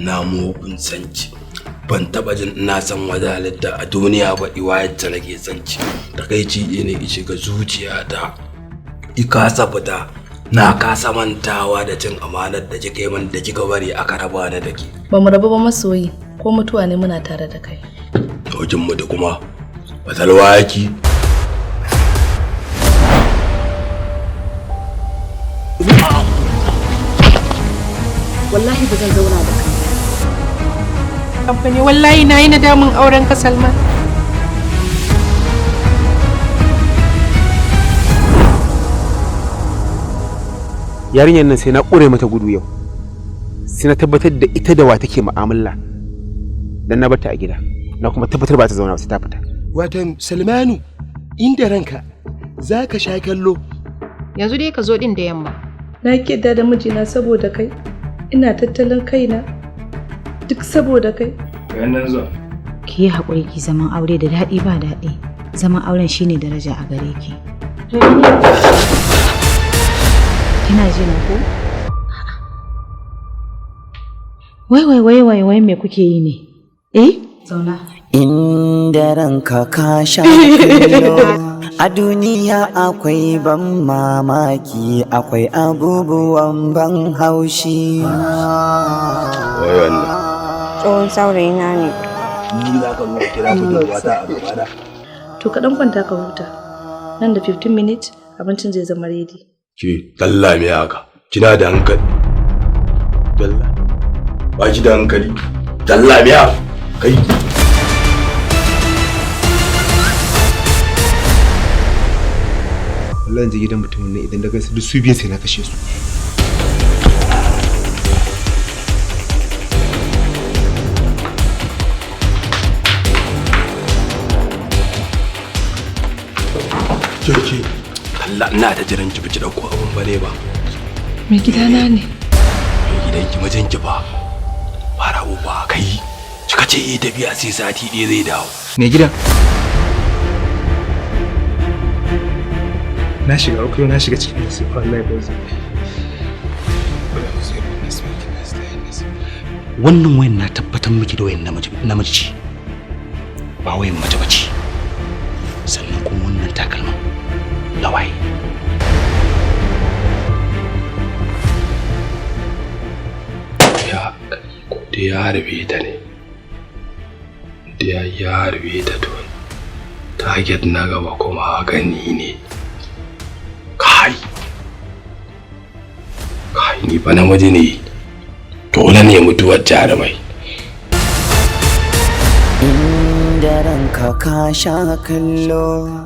na mugun sanci. Ban taba jin ina san wata halitta a duniya ba iwayar nake sanci. Takaici ne ya shiga zuciyata. Ikasa fita. Na kasa mantawa da cin amanar da kika yi min da kika bari aka raba ni da ke. Ba mu rabu ba masoyi, ko mutuwa ne muna tare da kai. Tojin mu da kuma batalwa yaki. Wallahi ba zan zauna da kai. Kamfani wallahi na yi nadamin auren ka Salman. Yarinyar nan sai na ƙure mata gudu yau. Sai na tabbatar da ita da wa take mu'amala. Dan na bata a gida. Na kuma tabbatar ba ta zauna ba sai ta fita. Watan Salmanu, inda ranka za ka sha kallo. Yanzu dai ka zo din da yamma. Na kidda da mijina saboda kai. Ina tattalin kaina duk saboda kai. Yannan zo. Ki yi haƙuri ki zaman aure da daɗi ba daɗi. Zaman auren shine daraja a gare ki. Kina ji na ko? Wai me kuke yi ne? Zauna. Inda ranka ka sha kallo a duniya akwai ban mamaki, akwai abubuwan ban haushi. Wai wannan. Tsohon saurayina ne. Ni za ka nuna kira budurwa ta a gabana. To ka dan kwanta ka huta. Nan da 15 minutes abincin zai zama ready. Ke dalla me haka? Kina da hankali? Dalla. Ba ki da hankali. Dalla me haka? Kai. Wallahi je gidan mutumin nan idan daga su duk su biyan sai na kashe su. Ke Allah ina ta jiran ki bici dauko abun bare ba. Mai gidana ne. Mai gidan ki mijin ki ba. Fara uba kai. Kika ce yi tafiya sai sati ɗaya zai dawo. Mai gidan. Na shiga uku na shiga cikin nasi wallahi ba zai. Wannan wayan na tabbatar miki da wayan namiji ce. Ba wayan mace bace. Sannan kuma wannan takalman na waye. Ya ko da ya harbe ta ne. Da ya harbe ta to target na gaba kuma gani ne. Kai ni fa namiji ne. Dole ne mutuwar jarumai. Inda ranka ka sha kallo